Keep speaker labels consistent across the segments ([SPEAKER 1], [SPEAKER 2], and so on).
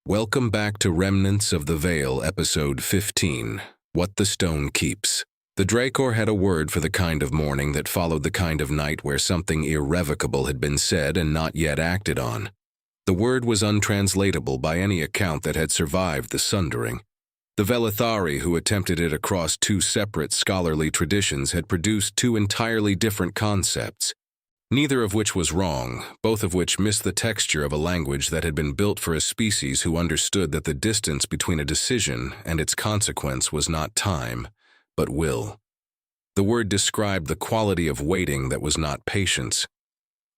[SPEAKER 1] Welcome back to Remnants of the Veil, Episode 15, What the Stone Keeps. The Drakor had a word for the kind of morning that followed the kind of night where something irrevocable had been said and not yet acted on. The word was untranslatable by any account that had survived the sundering. The Velithari who attempted it across two separate scholarly traditions had produced two entirely different concepts, neither of which was wrong, both of which missed the texture of a language that had been built for a species who understood that the distance between a decision and its consequence was not time, but will. The word described the quality of waiting that was not patience,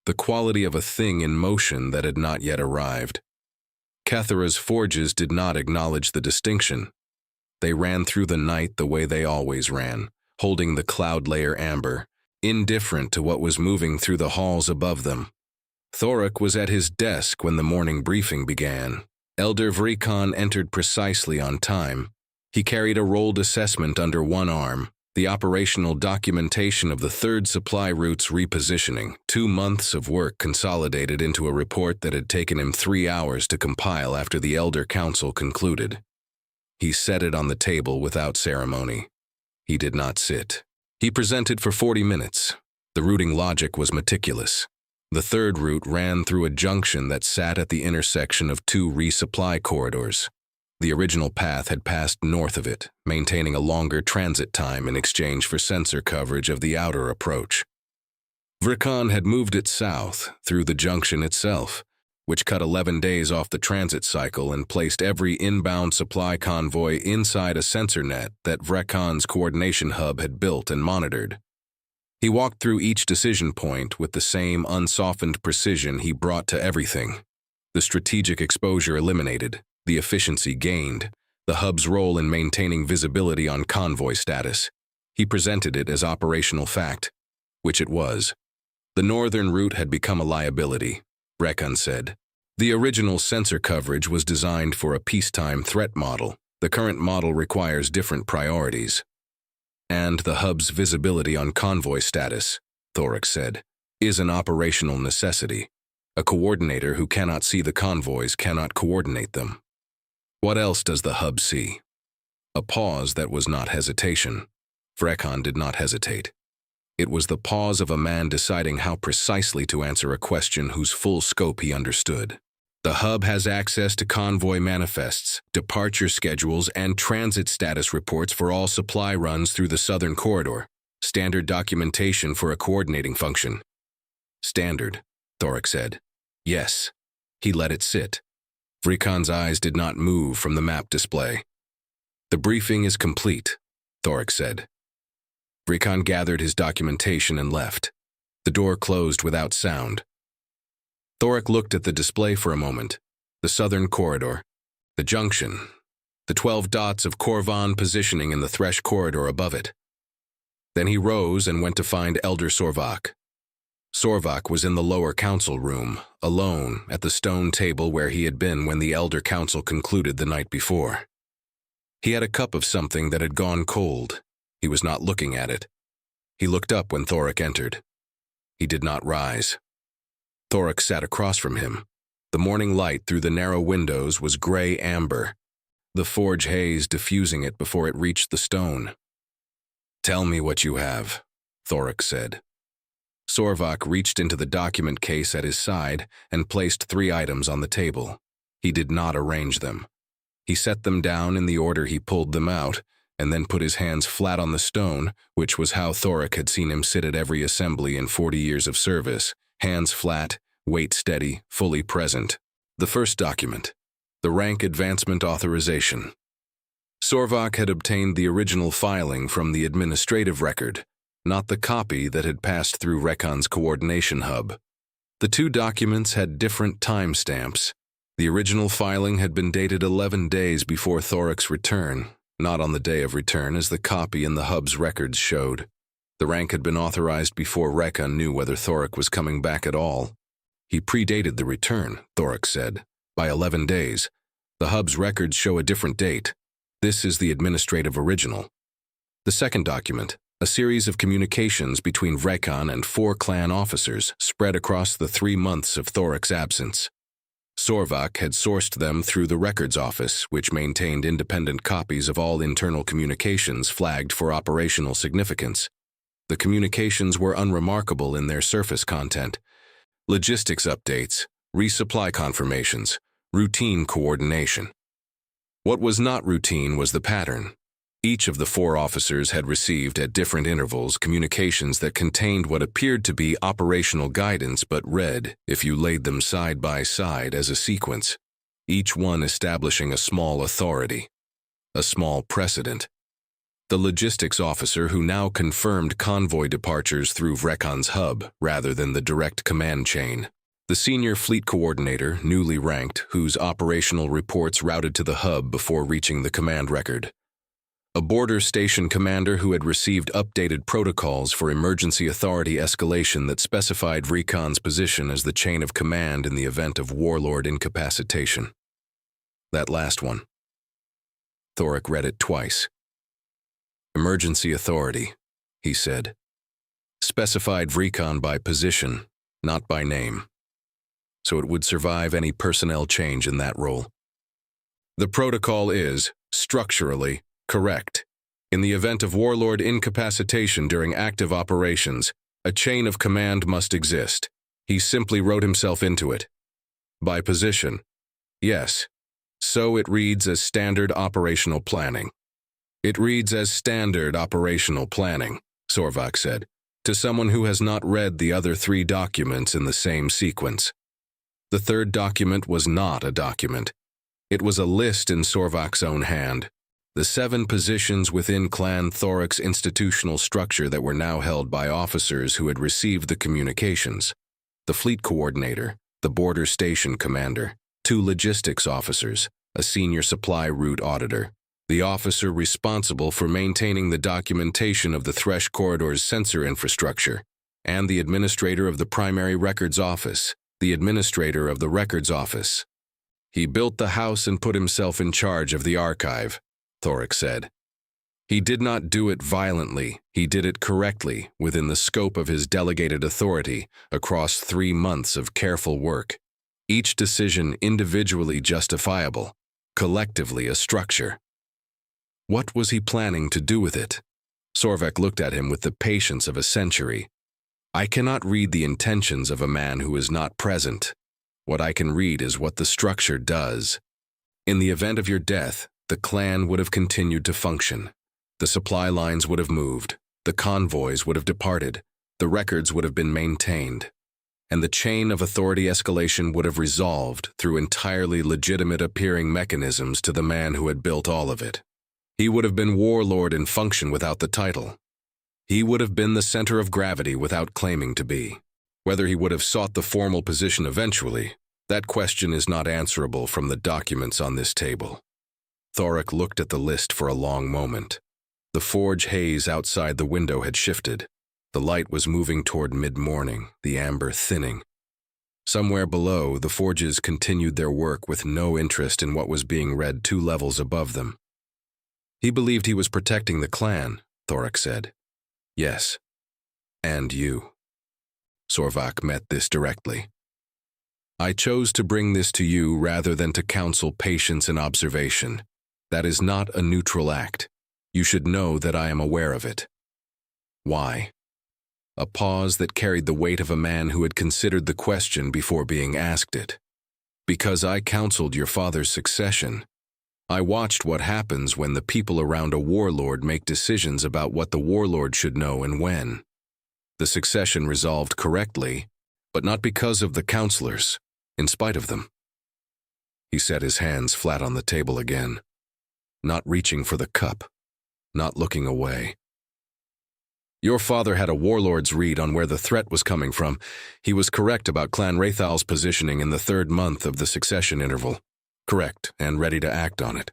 [SPEAKER 1] the quality of a thing in motion that had not yet arrived. Kethara's forges did not acknowledge the distinction. They ran through the night the way they always ran, holding the cloud layer amber, indifferent to what was moving through the halls above them. Thorruk was at his desk when the morning briefing began. Elder Vrikon entered precisely on time. He carried a rolled assessment under one arm, the operational documentation of the third supply route's repositioning, 2 months of work consolidated into a report that had taken him 3 hours to compile after the Elder Council concluded. He set it on the table without ceremony. He did not sit. He presented for 40 minutes. The routing logic was meticulous. The third route ran through a junction that sat at the intersection of two resupply corridors. The original path had passed north of it, maintaining a longer transit time in exchange for sensor coverage of the outer approach. Vrikon had moved it south, through the junction itself, which cut 11 days off the transit cycle and placed every inbound supply convoy inside a sensor net that Vrikon's coordination hub had built and monitored. He walked through each decision point with the same unsoftened precision he brought to everything. The strategic exposure eliminated, the efficiency gained, the hub's role in maintaining visibility on convoy status. He presented it as operational fact, which it was. The northern route had become a liability, Vrikon said. The original sensor coverage was designed for a peacetime threat model. The current model requires different priorities. And the hub's visibility on convoy status, Thorruk said, is an operational necessity. A coordinator who cannot see the convoys cannot coordinate them. What else does the hub see? A pause that was not hesitation. Vrikon did not hesitate. It was the pause of a man deciding how precisely to answer a question whose full scope he understood. The hub has access to convoy manifests, departure schedules, and transit status reports for all supply runs through the southern corridor. Standard documentation for a coordinating function. Standard, Thorruk said. Yes. He let it sit. Vrikon's eyes did not move from the map display. The briefing is complete, Thorruk said. Vrikon gathered his documentation and left. The door closed without sound. Thorruk looked at the display for a moment. The southern corridor, the junction, the 12 dots of Korvan positioning in the Thresh corridor above it. Then he rose and went to find Elder Sorvak. Sorvak was in the lower council room, alone at the stone table where he had been when the Elder Council concluded the night before. He had a cup of something that had gone cold. He was not looking at it. He looked up when Thorruk entered. He did not rise. Thorruk sat across from him. The morning light through the narrow windows was gray-amber, the forge haze diffusing it before it reached the stone. "Tell me what you have," Thorruk said. Sorvak reached into the document case at his side and placed 3 items on the table. He did not arrange them. He set them down in the order he pulled them out, and then put his hands flat on the stone, which was how Thorruk had seen him sit at every assembly in 40 years of service, hands flat, weight steady, fully present. The first document, the rank advancement authorization. Sorvak had obtained the original filing from the administrative record, not the copy that had passed through Vrikon's coordination hub. The 2 documents had different timestamps. The original filing had been dated 11 days before Thorruk's return, not on the day of return as the copy in the hub's records showed. The rank had been authorized before Vrikon knew whether Thorruk was coming back at all. He predated the return, Thorruk said, by 11 days. The hub's records show a different date. This is the administrative original. The second document, a series of communications between Vrikon and 4 clan officers spread across the 3 months of Thorruk's absence. Thorruk had sourced them through the records office, which maintained independent copies of all internal communications flagged for operational significance. The communications were unremarkable in their surface content. Logistics updates, resupply confirmations, routine coordination. What was not routine was the pattern. Each of the 4 officers had received at different intervals communications that contained what appeared to be operational guidance but read, if you laid them side by side, as a sequence, each one establishing a small authority, a small precedent. The logistics officer who now confirmed convoy departures through Vrekon's hub rather than the direct command chain. The senior fleet coordinator, newly ranked, whose operational reports routed to the hub before reaching the command record. A border station commander who had received updated protocols for emergency authority escalation that specified Vrekon's position as the chain of command in the event of warlord incapacitation. That last one. Thorruk read it twice. Emergency authority, he said. Specified Vrekon by position, not by name. So it would survive any personnel change in that role. The protocol is, structurally, correct. In the event of warlord incapacitation during active operations, a chain of command must exist. He simply wrote himself into it. By position. Yes. So it reads as standard operational planning. It reads as standard operational planning, Thorruk said, to someone who has not read the other 3 documents in the same sequence. The 3rd document was not a document. It was a list in Thorvuk's own hand. The 7 positions within Clan Thorruk's institutional structure that were now held by officers who had received the communications. The fleet coordinator, the border station commander, 2 logistics officers, a senior supply route auditor, the officer responsible for maintaining the documentation of the Thresh Corridor's sensor infrastructure, and the administrator of the primary records office, the administrator of the records office. He built the house and put himself in charge of the archive, Thorruk said. He did not do it violently, he did it correctly within the scope of his delegated authority across 3 months of careful work. Each decision individually justifiable, collectively a structure. What was he planning to do with it? Thorruk looked at him with the patience of a century. I cannot read the intentions of a man who is not present. What I can read is what the structure does. In the event of your death, the clan would have continued to function. The supply lines would have moved. The convoys would have departed. The records would have been maintained. And the chain of authority escalation would have resolved through entirely legitimate appearing mechanisms to the man who had built all of it. He would have been warlord in function without the title. He would have been the center of gravity without claiming to be. Whether he would have sought the formal position eventually, that question is not answerable from the documents on this table. Thorruk looked at the list for a long moment. The forge haze outside the window had shifted. The light was moving toward mid-morning, the amber thinning. Somewhere below, the forges continued their work with no interest in what was being read 2 levels above them. He believed he was protecting the clan, Thorruk said. Yes. And you. Thorruk met this directly. I chose to bring this to you rather than to counsel patience and observation. That is not a neutral act. You should know that I am aware of it. Why? A pause that carried the weight of a man who had considered the question before being asked it. Because I counseled your father's succession. I watched what happens when the people around a warlord make decisions about what the warlord should know and when. The succession resolved correctly, but not because of the counselors, in spite of them. He set his hands flat on the table again, not reaching for the cup, not looking away. Your father had a warlord's read on where the threat was coming from. He was correct about Clan Rathal's positioning in the 3rd month of the succession interval. Correct, and ready to act on it.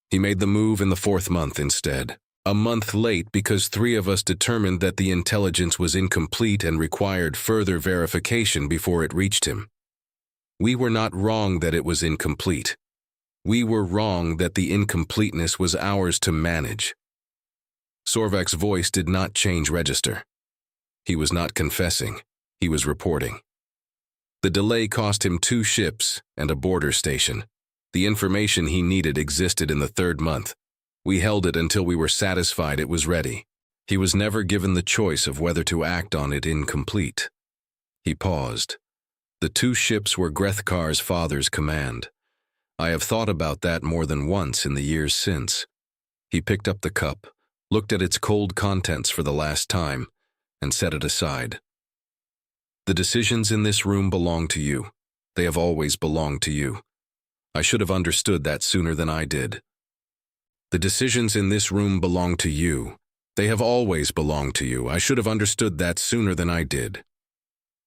[SPEAKER 1] He made the move in the 4th month instead. A month late because 3 of us determined that the intelligence was incomplete and required further verification before it reached him. We were not wrong that it was incomplete. We were wrong that the incompleteness was ours to manage. Thorvuk's voice did not change register. He was not confessing. He was reporting. The delay cost him 2 ships and a border station. The information he needed existed in the 3rd month. We held it until we were satisfied it was ready. He was never given the choice of whether to act on it incomplete. He paused. The 2 ships were Grethkar's father's command. I have thought about that more than once in the years since. He picked up the cup, looked at its cold contents for the last time, and set it aside. The decisions in this room belong to you. They have always belonged to you. I should have understood that sooner than I did. The decisions in this room belong to you. They have always belonged to you. I should have understood that sooner than I did.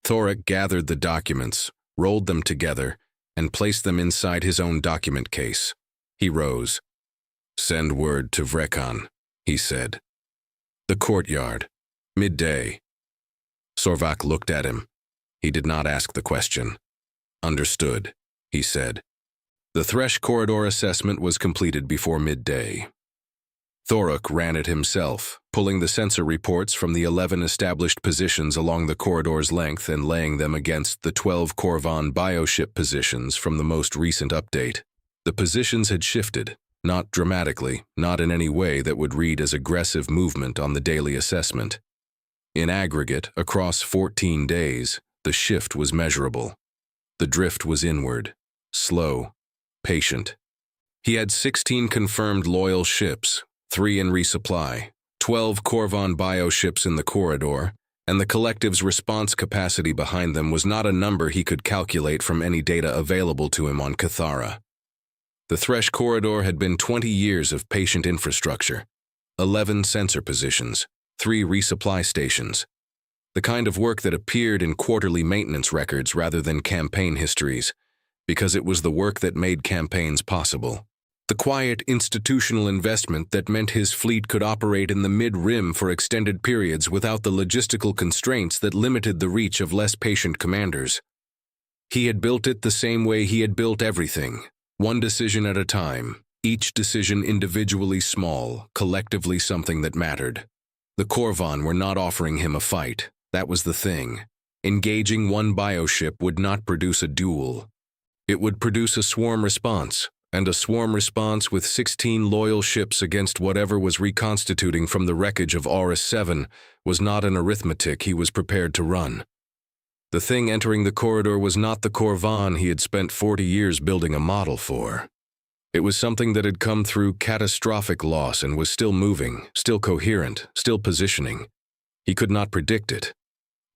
[SPEAKER 1] Thorruk gathered the documents, rolled them together, and placed them inside his own document case. He rose. "Send word to Vrekan," he said. The courtyard. Midday. Sorvak looked at him. He did not ask the question. "Understood," he said. The Thresh corridor assessment was completed before midday. Thorruk ran it himself, pulling the sensor reports from the 11 established positions along the corridor's length and laying them against the 12 Korvan bioship positions from the most recent update. The positions had shifted, not dramatically, not in any way that would read as aggressive movement on the daily assessment. In aggregate, across 14 days, the shift was measurable. The drift was inward, slow, patient. He had 16 confirmed loyal ships, 3 in resupply, 12 Korvan bioships in the corridor, and the collective's response capacity behind them was not a number he could calculate from any data available to him on Kethara. The Thresh corridor had been 20 years of patient infrastructure, 11 sensor positions, 3 resupply stations, the kind of work that appeared in quarterly maintenance records rather than campaign histories, because it was the work that made campaigns possible. The quiet institutional investment that meant his fleet could operate in the mid-rim for extended periods without the logistical constraints that limited the reach of less patient commanders. He had built it the same way he had built everything, one decision at a time, each decision individually small, collectively something that mattered. The Korvan were not offering him a fight. That was the thing. Engaging one bioship would not produce a duel. It would produce a swarm response, and a swarm response with 16 loyal ships against whatever was reconstituting from the wreckage of Aurus 7 was not an arithmetic he was prepared to run. The thing entering the corridor was not the Korvan he had spent 40 years building a model for. It was something that had come through catastrophic loss and was still moving, still coherent, still positioning. He could not predict it.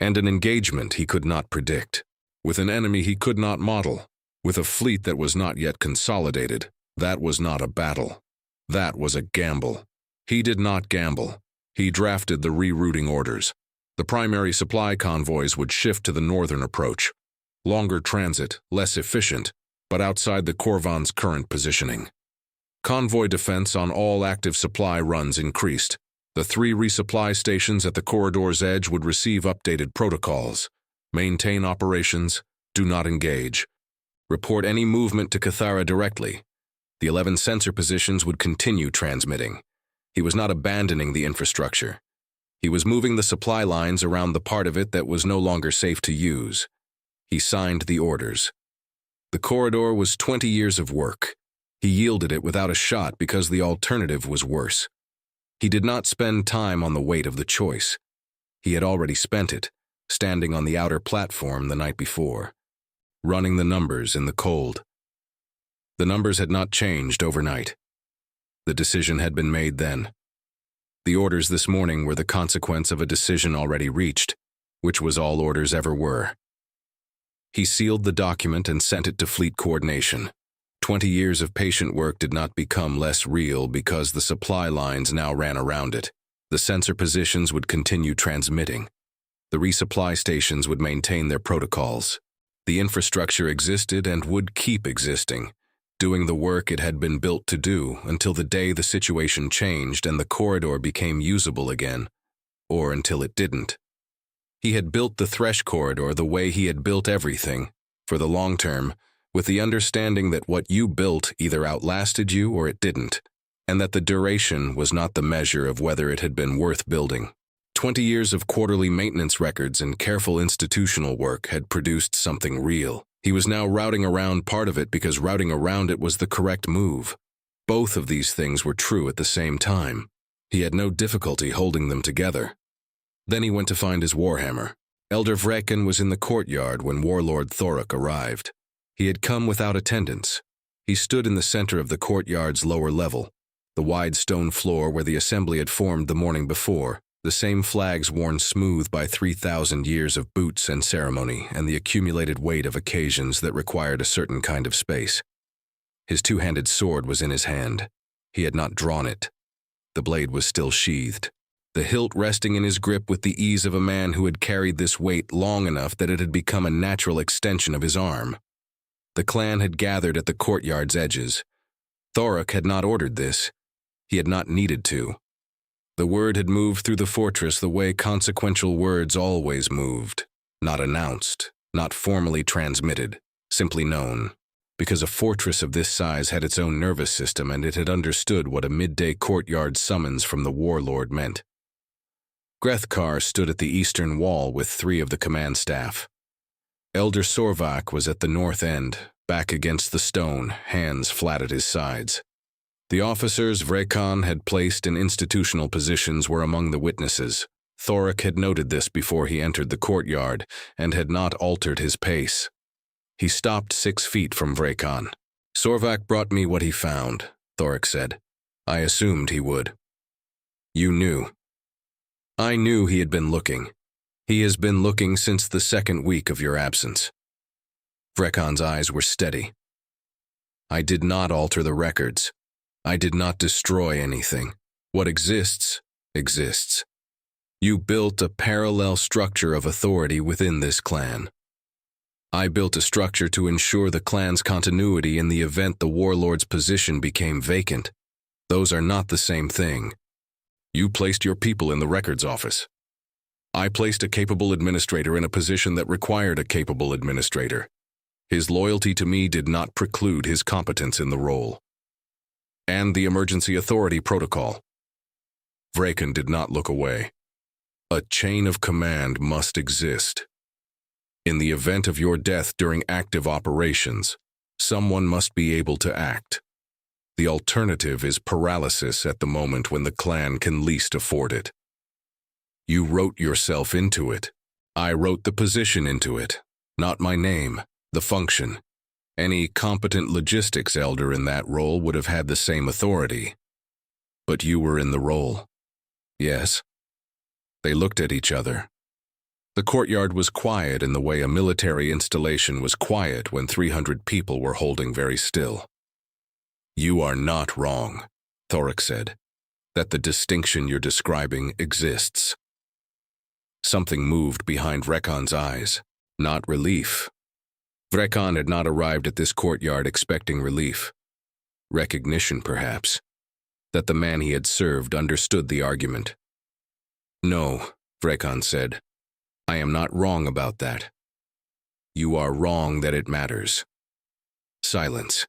[SPEAKER 1] And an engagement he could not predict. With an enemy he could not model. With a fleet that was not yet consolidated. That was not a battle. That was a gamble. He did not gamble. He drafted the rerouting orders. The primary supply convoys would shift to the northern approach. Longer transit, less efficient, but outside the Korvan's current positioning. Convoy defense on all active supply runs increased. The 3 resupply stations at the corridor's edge would receive updated protocols. Maintain operations, do not engage. Report any movement to Kethara directly. The 11 sensor positions would continue transmitting. He was not abandoning the infrastructure. He was moving the supply lines around the part of it that was no longer safe to use. He signed the orders. The corridor was 20 years of work. He yielded it without a shot because the alternative was worse. He did not spend time on the weight of the choice. He had already spent it, standing on the outer platform the night before, running the numbers in the cold. The numbers had not changed overnight. The decision had been made then. The orders this morning were the consequence of a decision already reached, which was all orders ever were. He sealed the document and sent it to fleet coordination. 20 years of patient work did not become less real because the supply lines now ran around it. The sensor positions would continue transmitting. The resupply stations would maintain their protocols. The infrastructure existed and would keep existing, doing the work it had been built to do until the day the situation changed and the corridor became usable again, or until it didn't. He had built the Thresh corridor the way he had built everything, for the long term, with the understanding that what you built either outlasted you or it didn't, and that the duration was not the measure of whether it had been worth building. 20 years of quarterly maintenance records and careful institutional work had produced something real. He was now routing around part of it because routing around it was the correct move. Both of these things were true at the same time. He had no difficulty holding them together. Then he went to find his warhammer. Elder Vrekan was in the courtyard when Warlord Thorruk arrived. He had come without attendants. He stood in the center of the courtyard's lower level, the wide stone floor where the assembly had formed the morning before, the same flags worn smooth by 3,000 years of boots and ceremony and the accumulated weight of occasions that required a certain kind of space. His two-handed sword was in his hand. He had not drawn it. The blade was still sheathed, the hilt resting in his grip with the ease of a man who had carried this weight long enough that it had become a natural extension of his arm. The clan had gathered at the courtyard's edges. Thorruk had not ordered this. He had not needed to. The word had moved through the fortress the way consequential words always moved, not announced, not formally transmitted, simply known, because a fortress of this size had its own nervous system and it had understood what a midday courtyard summons from the warlord meant. Grethkar stood at the eastern wall with 3 of the command staff. Elder Sorvak was at the north end, back against the stone, hands flat at his sides. The officers Vrekan had placed in institutional positions were among the witnesses. Thorruk had noted this before he entered the courtyard and had not altered his pace. He stopped 6 feet from Vrekan. Sorvak brought me what he found, Thorruk said. I assumed he would. You knew. I knew he had been looking. He has been looking since the 2nd week of your absence. Vrekan's eyes were steady. I did not alter the records. I did not destroy anything. What exists, exists. You built a parallel structure of authority within this clan. I built a structure to ensure the clan's continuity in the event the warlord's position became vacant. Those are not the same thing. You placed your people in the records office. I placed a capable administrator in a position that required a capable administrator. His loyalty to me did not preclude his competence in the role. And the emergency authority protocol. Vrekan did not look away. A chain of command must exist. In the event of your death during active operations, someone must be able to act. The alternative is paralysis at the moment when the clan can least afford it. You wrote yourself into it. I wrote the position into it, not my name, the function. Any competent logistics elder in that role would have had the same authority. But you were in the role. Yes. They looked at each other. The courtyard was quiet in the way a military installation was quiet when 300 people were holding very still. You are not wrong, Thorruk said, that the distinction you're describing exists. Something moved behind Vrekan's eyes, not relief. Vrekan had not arrived at this courtyard expecting relief. Recognition, perhaps, that the man he had served understood the argument. No, Vrekan said. I am not wrong about that. You are wrong that it matters. Silence.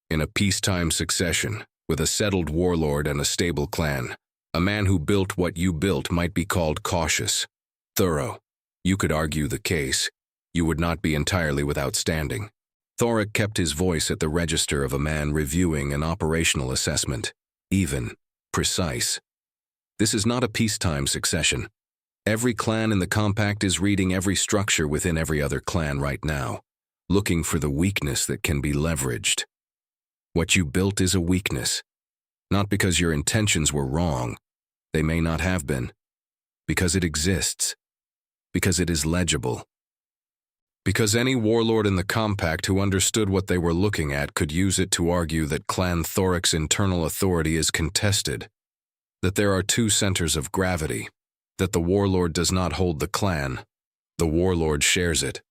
[SPEAKER 1] In a peacetime succession, with a settled warlord and a stable clan, a man who built what you built might be called cautious, thorough. You could argue the case. You would not be entirely without standing. Thorruk kept his voice at the register of a man reviewing an operational assessment, even, precise. This is not a peacetime succession. Every clan in the compact is reading every structure within every other clan right now, looking for the weakness that can be leveraged. What you built is a weakness, not because your intentions were wrong. They may not have been. Because it exists. Because it is legible. Because any warlord in the compact who understood what they were looking at could use it to argue that Clan Thorruk's internal authority is contested, that there are 2 centers of gravity, that the warlord does not hold the clan. The warlord shares it.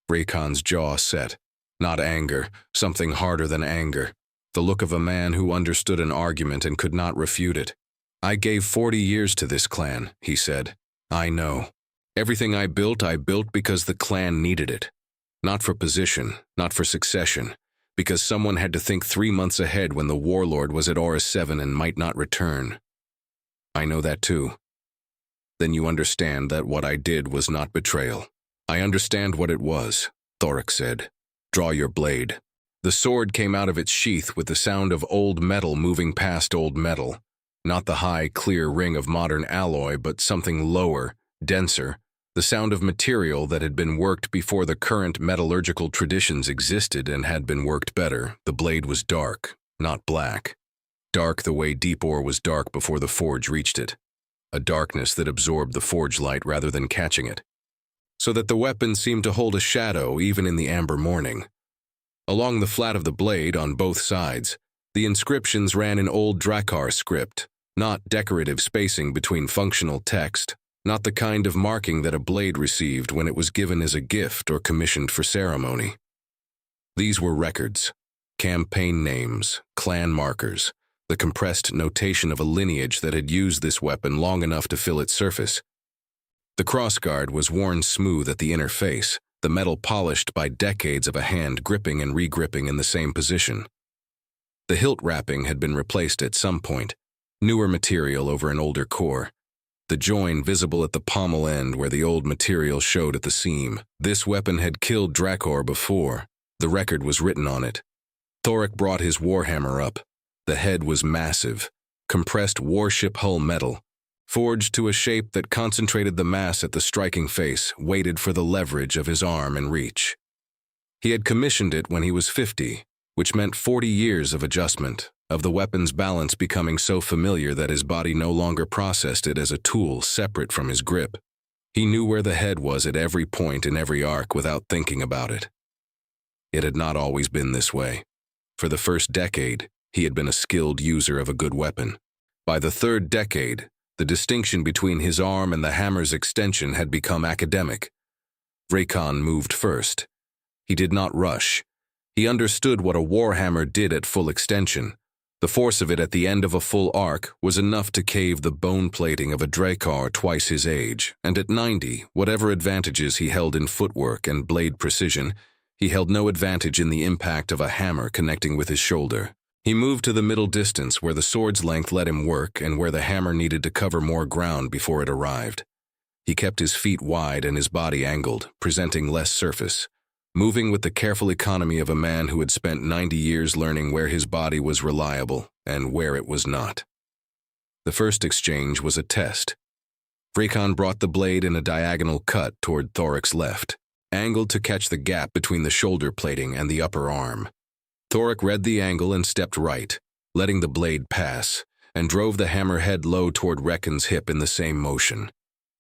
[SPEAKER 1] Vrekan's jaw set. Not anger, something harder than anger. The look of a man who understood an argument and could not refute it. I gave 40 years to this clan, he said. I know. Everything I built because the clan needed it. Not for position, not for succession, because someone had to think 3 months ahead when the warlord was at Aura 7 and might not return. I know that too. Then you understand that what I did was not betrayal. I understand what it was, Thorruk said. Draw your blade. The sword came out of its sheath with the sound of old metal moving past old metal. Not the high, clear ring of modern alloy, but something lower, denser, the sound of material that had been worked before the current metallurgical traditions existed and had been worked better. The blade was dark, not black. Dark the way deep ore was dark before the forge reached it. A darkness that absorbed the forge light rather than catching it. So that the weapon seemed to hold a shadow even in the amber morning. Along the flat of the blade, on both sides, the inscriptions ran in old Drakkar script, not decorative spacing between functional text, not the kind of marking that a blade received when it was given as a gift or commissioned for ceremony. These were records, campaign names, clan markers, the compressed notation of a lineage that had used this weapon long enough to fill its surface. The crossguard was worn smooth at the inner face, the metal polished by decades of a hand gripping and re-gripping in the same position. The hilt wrapping had been replaced at some point, newer material over an older core. The join visible at the pommel end where the old material showed at the seam. This weapon had killed Drakkar before. The record was written on it. Thorruk brought his warhammer up. The head was massive, compressed warship hull metal, forged to a shape that concentrated the mass at the striking face, waited for the leverage of his arm and reach. He had commissioned it when he was 50, which meant 40 years of adjustment, of the weapon's balance becoming so familiar that his body no longer processed it as a tool separate from his grip. He knew where the head was at every point in every arc without thinking about it. It had not always been this way. For the first decade, he had been a skilled user of a good weapon. By the third decade, the distinction between his arm and the hammer's extension had become academic. Vrekhan moved first. He did not rush. He understood what a warhammer did at full extension. The force of it at the end of a full arc was enough to cave the bone plating of a Drakkar twice his age, and at 90, whatever advantages he held in footwork and blade precision, he held no advantage in the impact of a hammer connecting with his shoulder. He moved to the middle distance where the sword's length let him work and where the hammer needed to cover more ground before it arrived. He kept his feet wide and his body angled, presenting less surface, moving with the careful economy of a man who had spent 90 years learning where his body was reliable and where it was not. The first exchange was a test. Vrekhan brought the blade in a diagonal cut toward Thorruk's left, angled to catch the gap between the shoulder plating and the upper arm. Thorruk read the angle and stepped right, letting the blade pass, and drove the hammer head low toward Rekhan's hip in the same motion.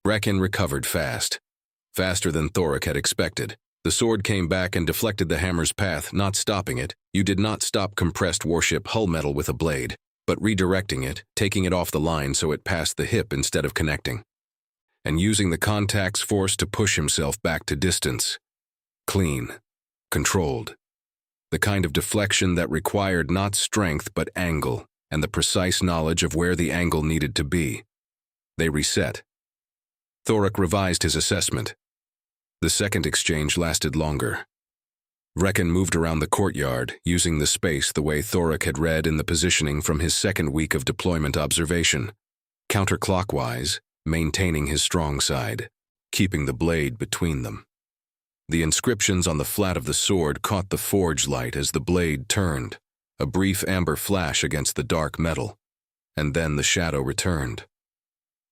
[SPEAKER 1] Rekhan recovered fast, faster than Thorruk had expected. The sword came back and deflected the hammer's path, not stopping it. You did not stop compressed warship hull metal with a blade, but redirecting it, taking it off the line so it passed the hip instead of connecting, and using the contact's force to push himself back to distance. Clean, controlled. The kind of deflection that required not strength but angle, and the precise knowledge of where the angle needed to be. They reset. Thorruk revised his assessment. The second exchange lasted longer. Rekhan moved around the courtyard, using the space the way Thorruk had read in the positioning from his second week of deployment observation, counterclockwise, maintaining his strong side, keeping the blade between them. The inscriptions on the flat of the sword caught the forge light as the blade turned, a brief amber flash against the dark metal, and then the shadow returned.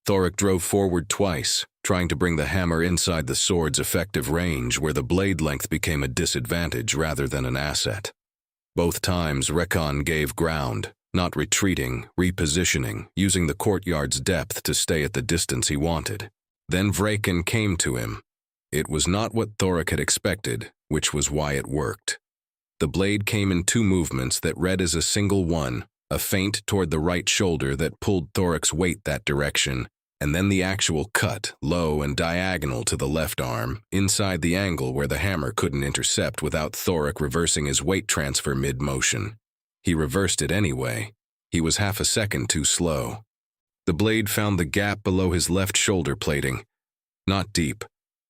[SPEAKER 1] Thorruk drove forward twice, trying to bring the hammer inside the sword's effective range where the blade length became a disadvantage rather than an asset. Both times Rekhan gave ground, not retreating, repositioning, using the courtyard's depth to stay at the distance he wanted. Then Vrekhan came to him. It was not what Thorruk had expected, which was why it worked. The blade came in two movements that read as a single one, a feint toward the right shoulder that pulled Thorruk's weight that direction, and then the actual cut, low and diagonal to the left arm, inside the angle where the hammer couldn't intercept without Thorruk reversing his weight transfer mid-motion. He reversed it anyway. He was half a second too slow. The blade found the gap below his left shoulder plating. Not deep.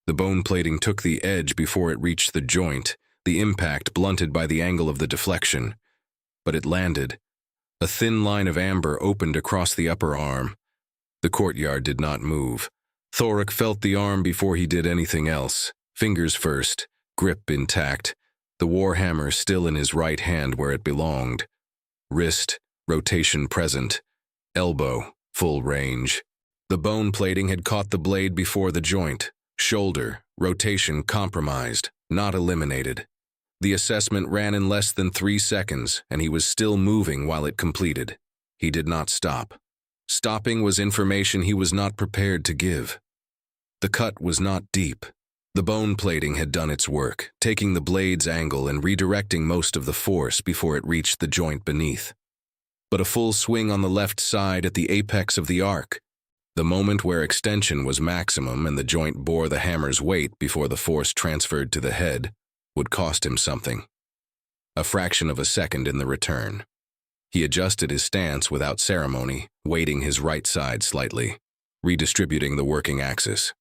[SPEAKER 1] The bone plating took the edge before it reached the joint, the impact blunted by the angle of the deflection. But it landed. A thin line of amber opened across the upper arm. The courtyard did not move. Thorruk felt the arm before he did anything else. Fingers first, grip intact, the warhammer still in his right hand where it belonged. Wrist, rotation present. Elbow, full range. The bone plating had caught the blade before the joint. Shoulder, rotation compromised, not eliminated. The assessment ran in less than 3 seconds, and he was still moving while it completed. He did not stop. Stopping was information he was not prepared to give. The cut was not deep. The bone plating had done its work, taking the blade's angle and redirecting most of the force before it reached the joint beneath. But a full swing on the left side at the apex of the arc, the moment where extension was maximum and the joint bore the hammer's weight before the force transferred to the head, would cost him something. A fraction of a second in the return. He adjusted his stance without ceremony, weighting his right side slightly, redistributing the working axis.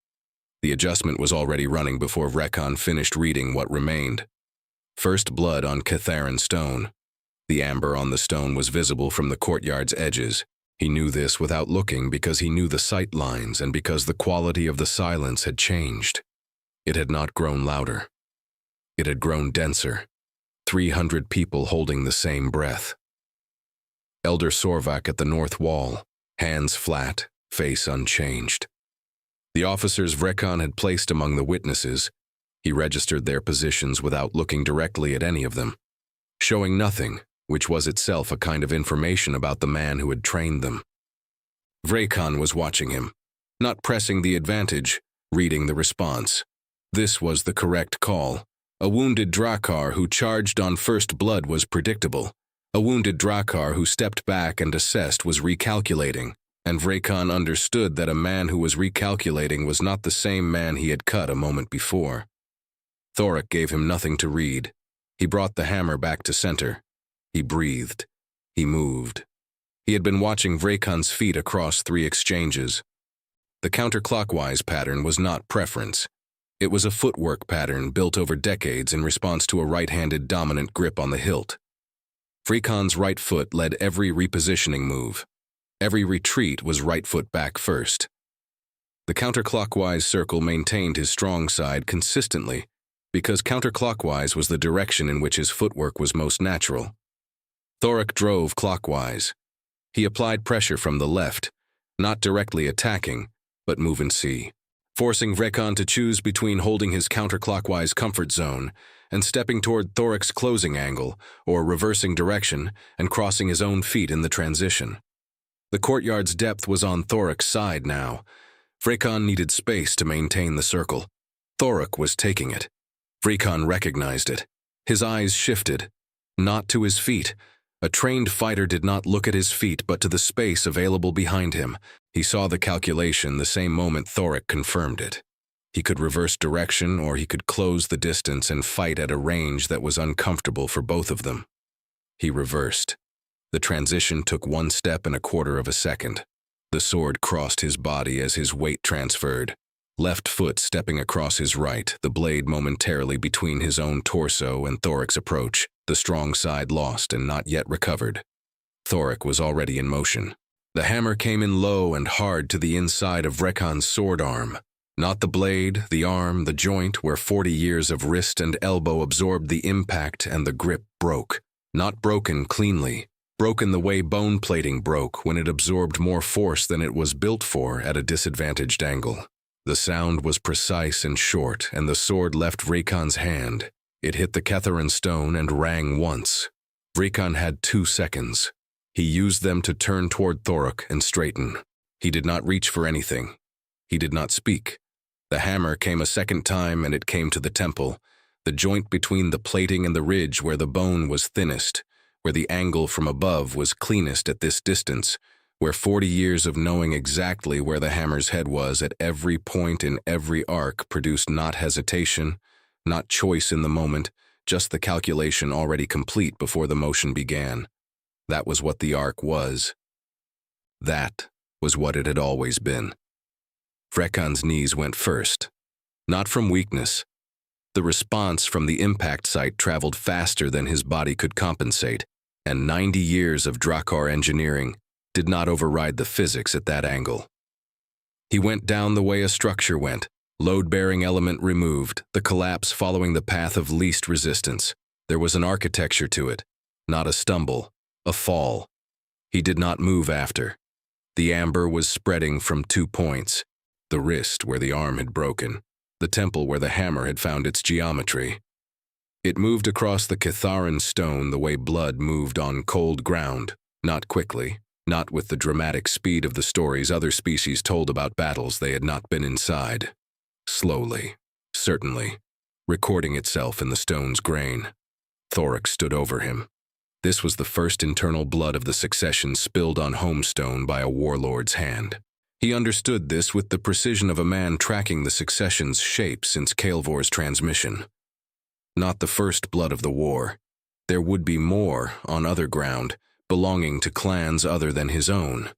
[SPEAKER 1] The adjustment was already running before Vrekhan finished reading what remained. First blood on Ketharan stone. The amber on the stone was visible from the courtyard's edges. He knew this without looking because he knew the sight lines and because the quality of the silence had changed. It had not grown louder. It had grown denser. 300 people holding the same breath. Elder Sorvak at the north wall, hands flat, face unchanged. The officers Vrekhan had placed among the witnesses, he registered their positions without looking directly at any of them, showing nothing, which was itself a kind of information about the man who had trained them. Vrekhan was watching him, not pressing the advantage, reading the response. This was the correct call. A wounded Drakkar who charged on first blood was predictable. A wounded Drakkar who stepped back and assessed was recalculating, and Vrekhan understood that a man who was recalculating was not the same man he had cut a moment before. Thorruk gave him nothing to read. He brought the hammer back to center. He breathed. He moved. He had been watching Vrekhan's feet across 3 exchanges. The counterclockwise pattern was not preference. It was a footwork pattern built over decades in response to a right-handed dominant grip on the hilt. Vrekhan's right foot led every repositioning move. Every retreat was right foot back first. The counterclockwise circle maintained his strong side consistently because counterclockwise was the direction in which his footwork was most natural. Thorruk drove clockwise. He applied pressure from the left, not directly attacking, but move and see, forcing Vrekhan to choose between holding his counterclockwise comfort zone and stepping toward Thorruk's closing angle, or reversing direction and crossing his own feet in the transition. The courtyard's depth was on Thorruk's side now. Vrekhan needed space to maintain the circle. Thorruk was taking it. Vrekhan recognized it. His eyes shifted, not to his feet. A trained fighter did not look at his feet but to the space available behind him. He saw the calculation the same moment Thorruk confirmed it. He could reverse direction or he could close the distance and fight at a range that was uncomfortable for both of them. He reversed. The transition took 1 step and 1/4 of a second. The sword crossed his body as his weight transferred. Left foot stepping across his right, the blade momentarily between his own torso and Thorruk's approach, the strong side lost and not yet recovered. Thorruk was already in motion. The hammer came in low and hard to the inside of Vrekhan's sword arm. Not the blade, the arm, the joint where 40 years of wrist and elbow absorbed the impact and the grip broke. Not broken cleanly. Broken the way bone plating broke when it absorbed more force than it was built for at a disadvantaged angle. The sound was precise and short, and the sword left Vrekhan's hand. It hit the Ketharan stone and rang once. Vrekhan had 2 seconds. He used them to turn toward Thorruk and straighten. He did not reach for anything. He did not speak. The hammer came a second time and it came to the temple, the joint between the plating and the ridge where the bone was thinnest, where the angle from above was cleanest at this distance, where 40 years of knowing exactly where the hammer's head was at every point in every arc produced not hesitation, not choice in the moment, just the calculation already complete before the motion began. That was what the arc was. That was what it had always been. Vrekhan's knees went first. Not from weakness. The response from the impact site traveled faster than his body could compensate, and 90 years of Drakkar engineering did not override the physics at that angle. He went down the way a structure went, load-bearing element removed, the collapse following the path of least resistance. There was an architecture to it, not a stumble, a fall. He did not move after. The amber was spreading from 2 points, the wrist where the arm had broken, the temple where the hammer had found its geometry. It moved across the Ketharan stone the way blood moved on cold ground, not quickly, not with the dramatic speed of the stories other species told about battles they had not been inside. Slowly, certainly, recording itself in the stone's grain. Thorruk stood over him. This was the first internal blood of the succession spilled on Homestone by a warlord's hand. He understood this with the precision of a man tracking the succession's shape since Kael'vor's transmission. Not the first blood of the war. There would be more on other ground, belonging to clans other than his own.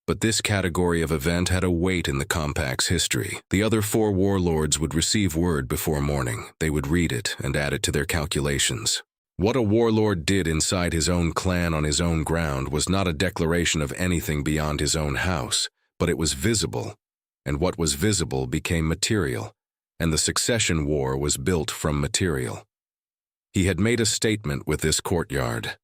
[SPEAKER 1] But this category of event had a weight in the Compact's history. The other 4 warlords would receive word before morning. They would read it and add it to their calculations. What a warlord did inside his own clan on his own ground was not a declaration of anything beyond his own house, but it was visible, and what was visible became material, and the succession war was built from material. He had made a statement with this courtyard.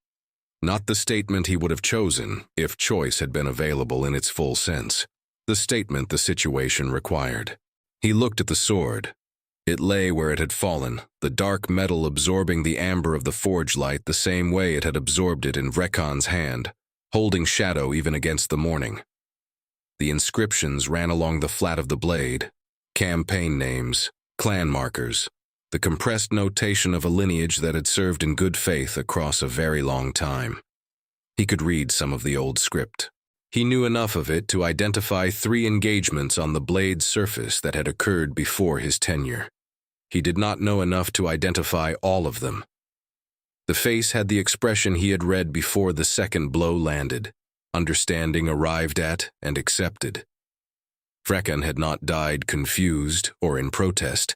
[SPEAKER 1] Not the statement he would have chosen if choice had been available in its full sense. The statement the situation required. He looked at the sword. It lay where it had fallen, the dark metal absorbing the amber of the forge light the same way it had absorbed it in Vrekan's hand, holding shadow even against the morning. The inscriptions ran along the flat of the blade, campaign names, clan markers, the compressed notation of a lineage that had served in good faith across a very long time. He could read some of the old script. He knew enough of it to identify 3 engagements on the blade's surface that had occurred before his tenure. He did not know enough to identify all of them. The face had the expression he had read before the second blow landed, understanding arrived at and accepted. Vrekan had not died confused or in protest.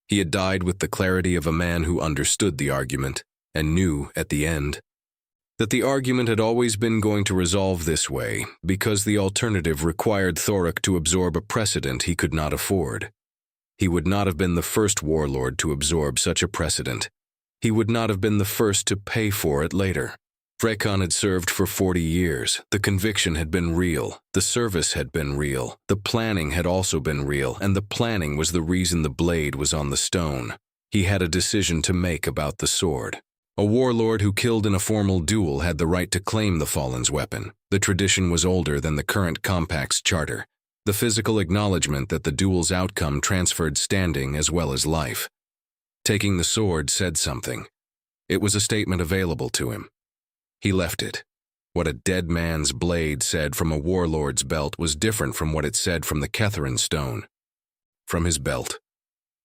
[SPEAKER 1] He had died with the clarity of a man who understood the argument and knew, at the end, that the argument had always been going to resolve this way because the alternative required Thorruk to absorb a precedent he could not afford. He would not have been the first warlord to absorb such a precedent. He would not have been the first to pay for it later. Vrekan had served for 40 years. The conviction had been real. The service had been real. The planning had also been real, and the planning was the reason the blade was on the stone. He had a decision to make about the sword. A warlord who killed in a formal duel had the right to claim the fallen's weapon. The tradition was older than the current Compact's charter. The physical acknowledgement that the duel's outcome transferred standing as well as life. Taking the sword said something. It was a statement available to him. He left it. What a dead man's blade said from a warlord's belt was different from what it said from the Ketharan stone. From his belt,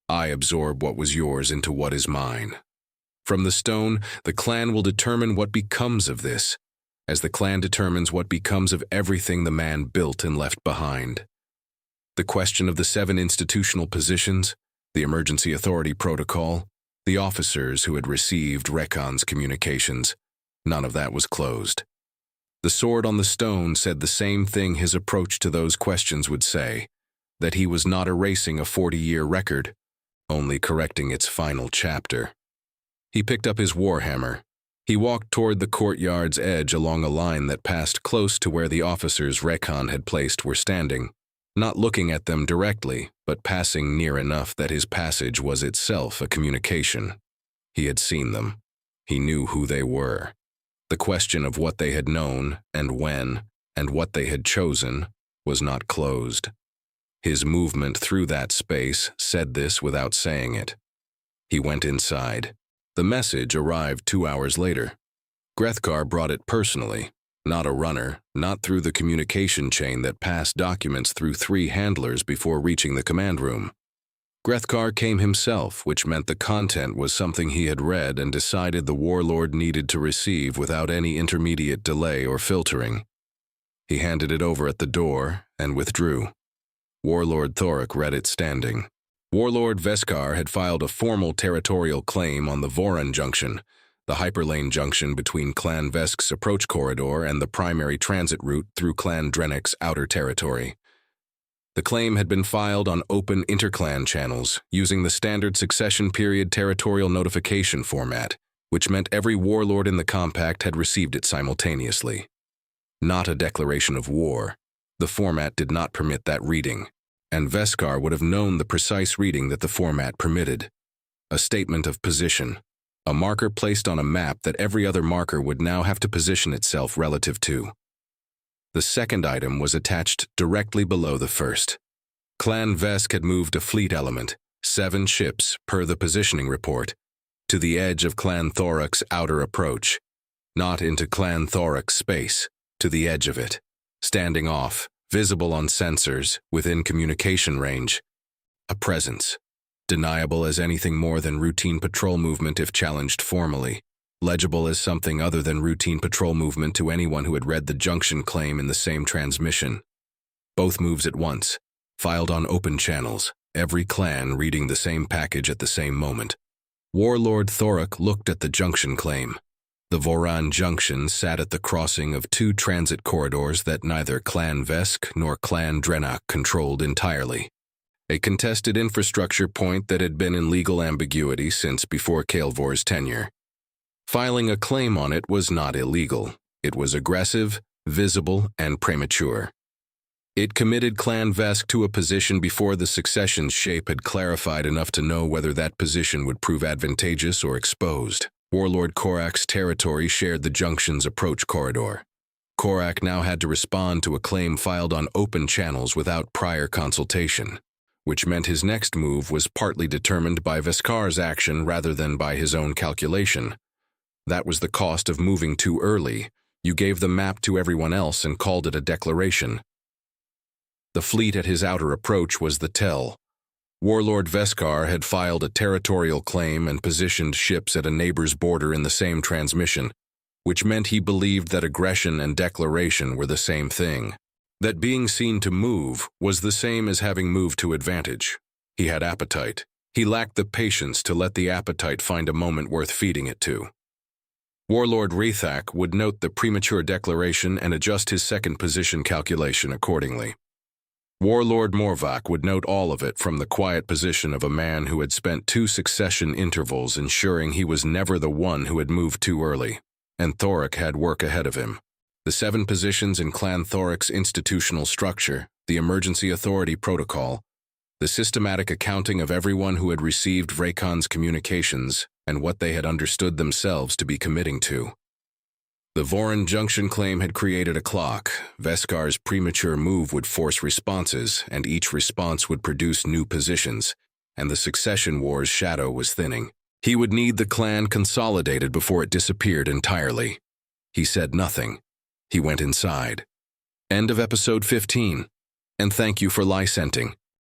[SPEAKER 1] I absorb what was yours into what is mine. From the stone, the clan will determine what becomes of this, as the clan determines what becomes of everything the man built and left behind. The question of the 7 institutional positions, the emergency authority protocol, the officers who had received Vrekan's communications, none of that was closed. The sword on the stone said the same thing his approach to those questions would say, that he was not erasing a 40-year record, only correcting its final chapter. He picked up his warhammer. He walked toward the courtyard's edge along a line that passed close to where the officers Vrekan had placed were standing, not looking at them directly, but passing near enough that his passage was itself a communication. He had seen them. He knew who they were. The question of what they had known, and when, and what they had chosen, was not closed. His movement through that space said this without saying it. He went inside. The message arrived 2 hours later. Grethkar brought it personally, not a runner, not through the communication chain that passed documents through 3 handlers before reaching the command room. Grethkar came himself, which meant the content was something he had read and decided the warlord needed to receive without any intermediate delay or filtering. He handed it over at the door and withdrew. Warlord Thorruk read it standing. Warlord Veskar had filed a formal territorial claim on the Voran Junction, the hyperlane junction between Clan Vesk's approach corridor and the primary transit route through Clan Drenek's outer territory. The claim had been filed on open interclan channels using the standard succession period territorial notification format, which meant every warlord in the compact had received it simultaneously. Not a declaration of war. The format did not permit that reading, and Veskar would have known the precise reading that the format permitted. A statement of position, a marker placed on a map that every other marker would now have to position itself relative to. The second item was attached directly below the first. Clan Vesk had moved a fleet element, 7 ships per the positioning report, to the edge of Clan Thorruk's outer approach, not into Clan Thorruk's space, to the edge of it, standing off, visible on sensors, within communication range. A presence, deniable as anything more than routine patrol movement if challenged formally, legible as something other than routine patrol movement to anyone who had read the junction claim in the same transmission. Both moves at once, filed on open channels, every clan reading the same package at the same moment. Warlord Thorruk looked at the junction claim. The Voran junction sat at the crossing of 2 transit corridors that neither Clan Vesk nor Clan Drenach controlled entirely. A contested infrastructure point that had been in legal ambiguity since before Kael'vor's tenure. Filing a claim on it was not illegal. It was aggressive, visible, and premature. It committed Clan Vesk to a position before the succession's shape had clarified enough to know whether that position would prove advantageous or exposed. Warlord Korak's territory shared the junction's approach corridor. Korak now had to respond to a claim filed on open channels without prior consultation, which meant his next move was partly determined by Veskar's action rather than by his own calculation. That was the cost of moving too early. You gave the map to everyone else and called it a declaration. The fleet at his outer approach was the tell. Warlord Veskar had filed a territorial claim and positioned ships at a neighbor's border in the same transmission, which meant he believed that aggression and declaration were the same thing. That being seen to move was the same as having moved to advantage. He had appetite. He lacked the patience to let the appetite find a moment worth feeding it to. Warlord Rethak would note the premature declaration and adjust his second position calculation accordingly. Warlord Morvak would note all of it from the quiet position of a man who had spent 2 succession intervals ensuring he was never the one who had moved too early, and Thorruk had work ahead of him. The 7 positions in Clan Thorruk's institutional structure, the emergency authority protocol, the systematic accounting of everyone who had received Vrakon's communications and what they had understood themselves to be committing to. The Voran junction claim had created a clock. Veskar's premature move would force responses, and each response would produce new positions, and the succession war's shadow was thinning. He would need the clan consolidated before it disappeared entirely. He said nothing. He went inside. End of episode 15. And thank you for licenting.